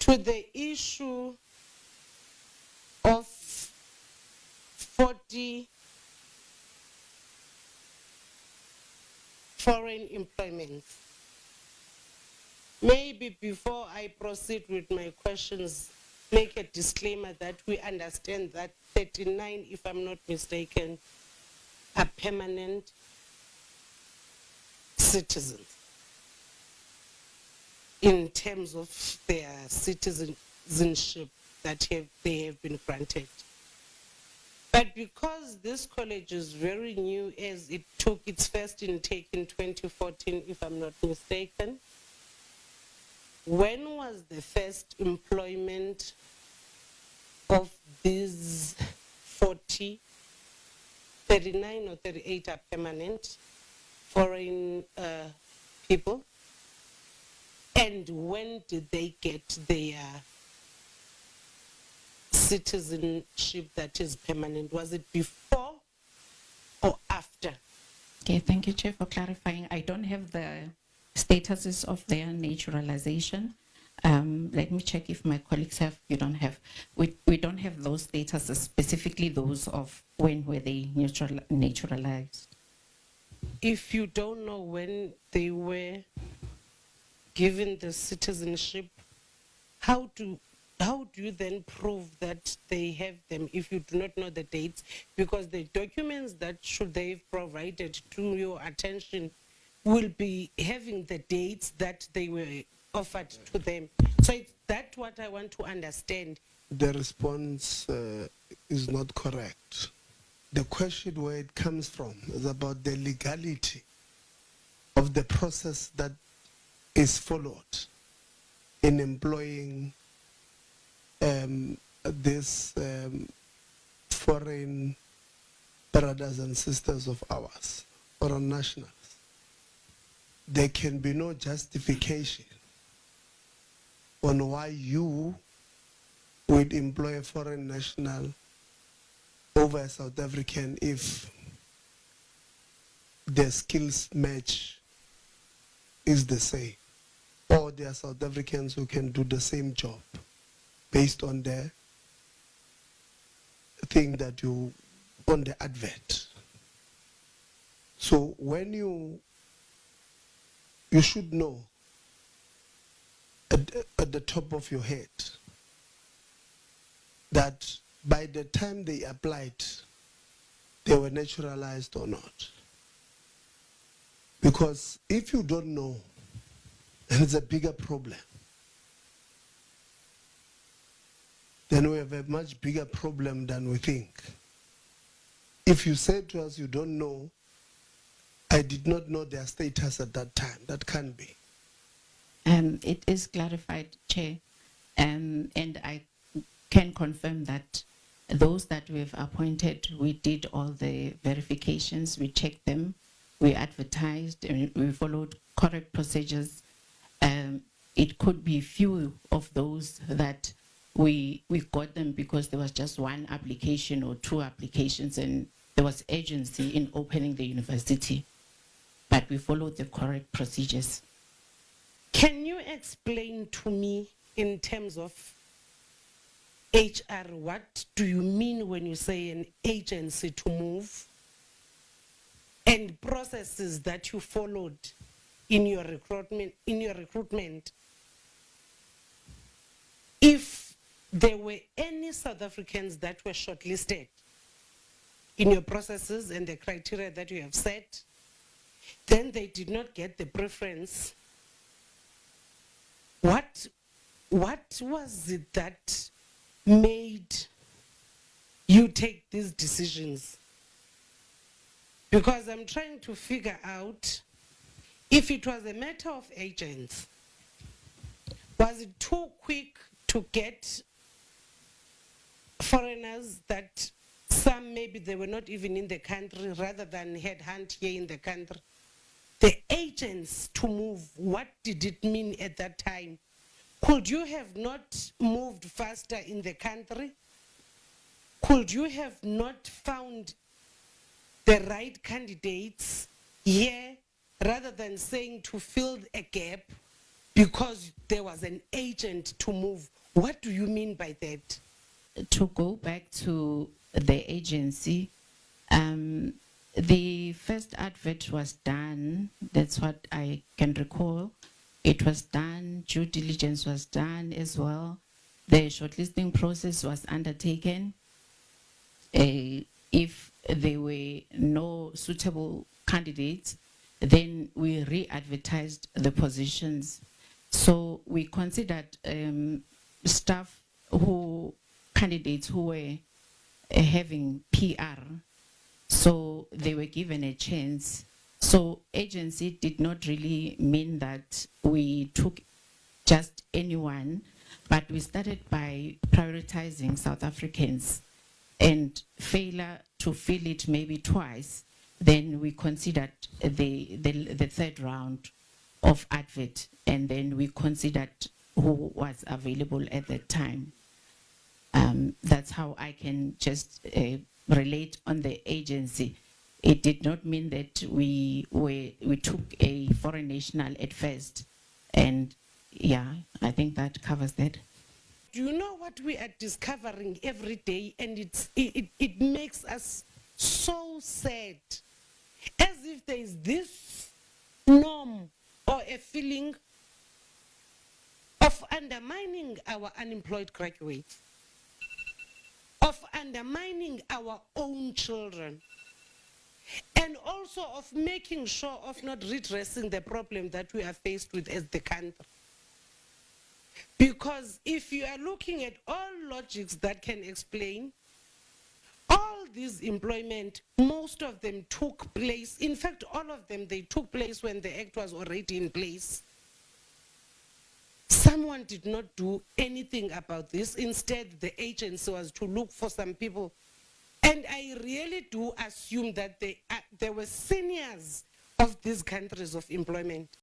to the issue of 40 foreign employments. Maybe before I proceed with my questions, make a disclaimer that we understand that 39, if I'm not mistaken, are permanent citizens in terms of their citizenship that they have been granted. But because this college is very new, as it took its first intake in 2014, if I'm not mistaken, when was the first employment of these 40, 39 or 38 are permanent foreign people? And when did they get their citizenship that is permanent? Was it before or after? Okay, thank you, Chair, for clarifying. I don't have the statuses of their naturalization. Let me check if my colleagues have. You don't have. We don't have those statuses, specifically those of when were they naturalized. If you don't know when they were given the citizenship, how do you then prove that they have them if you do not know the dates? Because the documents that should they've provided to your attention will be having the dates that they were offered to them. So it's that what I want to understand. The response is not correct. The question where it comes from is about the legality of the process that is followed in employing these foreign brothers and sisters of ours, foreign nationals. There can be no justification on why you would employ a foreign national over a South African if their skills match is the same, or there are South Africans who can do the same job based on the thing that you, on the advert. So when you should know at the top of your head that by the time they applied, they were naturalized or not. Because if you don't know, then it's a bigger problem. Then we have a much bigger problem than we think. If you say to us you don't know, I did not know their status at that time, that can't be. It is clarified, Chair, and I can confirm that those that we've appointed, we did all the verifications, we checked them, we advertised, and we followed correct procedures. It could be few of those that we got them because there was just one application or two applications and there was urgency in opening the university. But we followed the correct procedures. Can you explain to me in terms of HR, what do you mean when you say an agency to move and processes that you followed in your recruitment? If there were any South Africans that were shortlisted in your processes and the criteria that you have set, then they did not get the preference. What was it that made you take these decisions? Because I'm trying to figure out if it was a matter of agents, was it too quick to get foreigners that some maybe they were not even in the country rather than headhunt here in the country? The agents to move, what did it mean at that time? Could you have not moved faster in the country? Could you have not found the right candidates here rather than saying to fill a gap because there was an agent to move. What do you mean by that? To go back to the agency, the first advert was done, that's what I can recall. It was done, due diligence was done as well. The shortlisting process was undertaken. If there were no suitable candidates, then we re-advertised the positions. So we considered candidates who were having PR, so they were given a chance. So agency did not really mean that we took just anyone, but we started by prioritizing South Africans, and failure to fill it maybe twice, then we considered the third round of advert, and then we considered who was available at that time. That's how I can just relate on the agency. It did not mean that we took a foreign national at first, and yeah, I think that covers that. Do you know what we are discovering every day? And it makes us so sad, as if there is this norm or a feeling of undermining our unemployed graduates, of undermining our own children, and also of making sure of not redressing the problem that we are faced with as the country. Because if you are looking at all logics that can explain, all this employment, most of them took place, in fact, all of them, they took place when the act was already in place. Someone did not do anything about this. Instead, the agency was to look for some people. And I really do assume that there were seniors of these countries of employment.